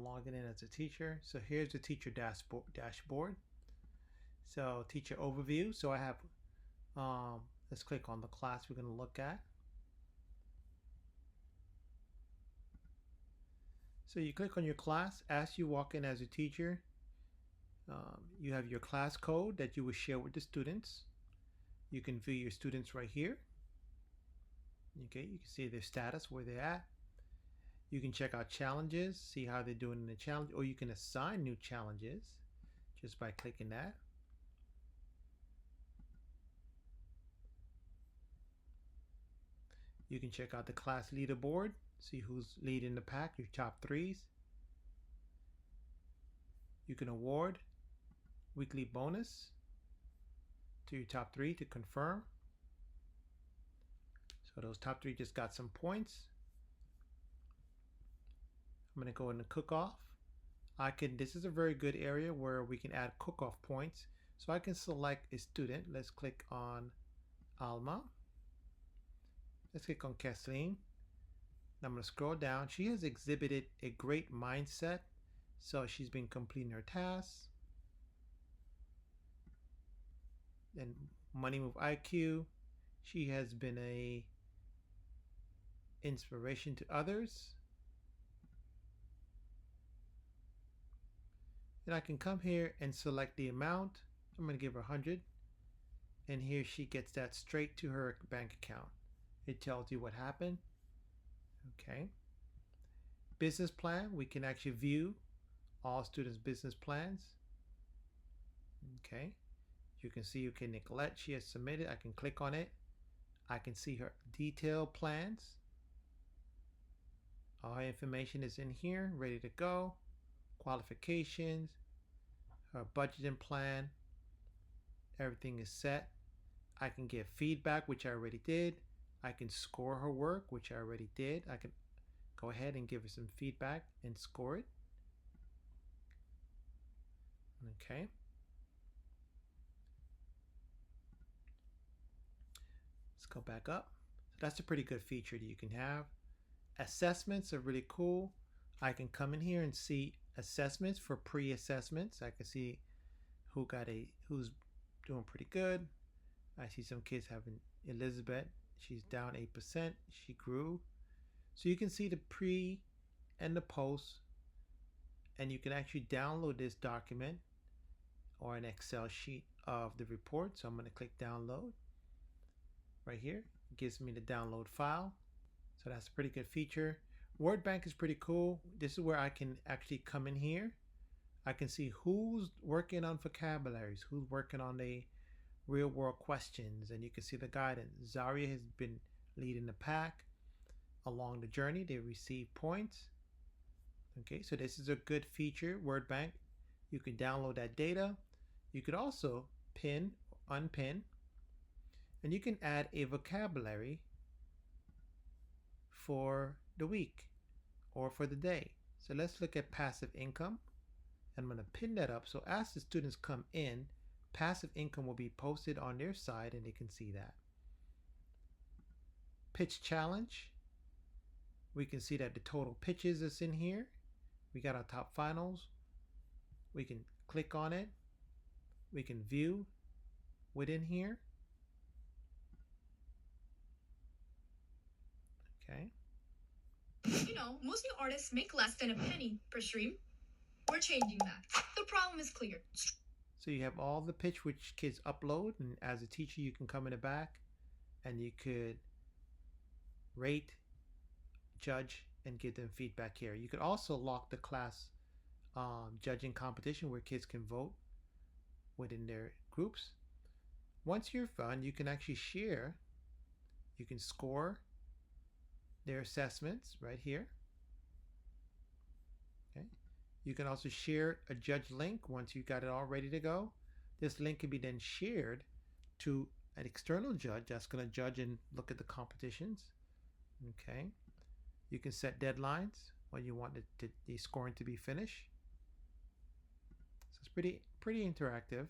logging in as a teacher. So here's the teacher dashboard. So teacher overview. So I have, let's click on the class we're going to look at. So you click on your class. As you walk in as a teacher, you have your class code that you will share with the students. You can view your students right here. Okay, you can see their status, where they're at. You can check out challenges, see how they're doing in the challenge, or you can assign new challenges just by clicking that. You can check out the class leaderboard, see who's leading the pack, your top threes. You can award weekly bonus to your top three to confirm. So those top three just got some points. I'm going to go in the cook off. This is a very good area where we can add cook off points. So I can select a student. Let's click on Alma. Let's click on Kathleen. I'm going to scroll down. She has exhibited a great mindset. So she's been completing her tasks. Then Money Move IQ. She has been a inspiration to others. And I can come here and select the amount. I'm going to give her 100. And here she gets that straight to her bank account. It tells you what happened. Okay. Business plan. We can actually view all students' business plans. Okay. You can see, okay, Nicolette, she has submitted. I can click on it. I can see her detailed plans. All her information is in here, ready to go. Qualifications, her budgeting plan, everything is set. I can give feedback, which I already did. I can score her work, which I already did. I can go ahead and give her some feedback and score it. Okay. Let's go back up. So that's a pretty good feature that you can have. Assessments are really cool. I can come in here and see assessments for pre-assessments. I can see who's doing pretty good. I see some kids having Elizabeth. She's down 8%. She grew. So you can see the pre and the post, and you can actually download this document or an Excel sheet of the report. So I'm going to click download right here. It gives me the download file. So that's a pretty good feature. Word bank is pretty cool. This is where I can actually come in here. I can see who's working on vocabularies, who's working on the real world questions, and you can see the guidance. Zaria has been leading the pack along the journey. They receive points. Okay, so this is a good feature, word bank. You can download that data. You could also pin, unpin, and you can add a vocabulary for the week or for the day. So let's look at passive income. I'm going to pin that up. So as the students come in, passive income will be posted on their side and they can see that. Pitch challenge. We can see that the total pitches is in here. We got our top finals. We can click on it. We can view within here. Okay. You know, most new artists make less than a penny per stream. We're changing that. The problem is clear. So you have all the pitch which kids upload, and as a teacher you can come in the back and you could rate, judge, and give them feedback here. You could also lock the class judging competition where kids can vote within their groups. Once you're done, you can actually share. You can score their assessments right here. Okay. You can also share a judge link once you got it all ready to go. This link can be then shared to an external judge that's going to judge and look at the competitions. Okay. You can set deadlines when you want the scoring to be finished. So it's pretty interactive.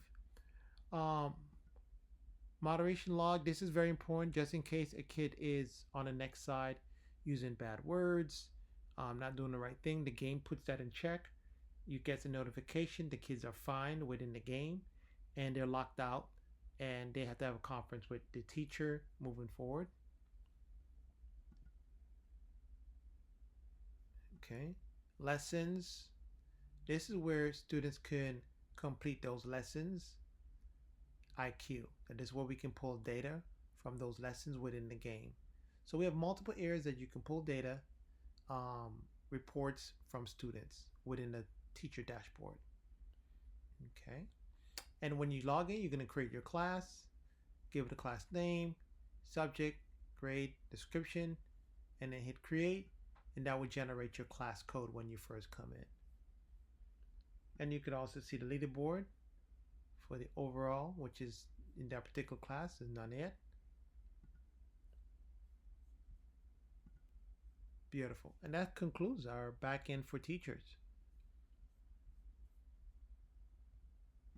Moderation log. This is very important just in case a kid is on the next side using bad words, not doing the right thing, the game puts that in check. You get a notification the kids are fined within the game, and they're locked out, and they have to have a conference with the teacher moving forward. Okay, lessons. This is where students can complete those lessons. IQ. That is where we can pull data from those lessons within the game. So we have multiple areas that you can pull data, um, reports from students within the teacher dashboard. Okay. And when you log in, you're going to create your class, give it a class name, subject, grade, description, and then hit create. And that will generate your class code when you first come in. And you could also see the leaderboard for the overall, which is in that particular class is none yet. Beautiful. And that concludes our back end for teachers.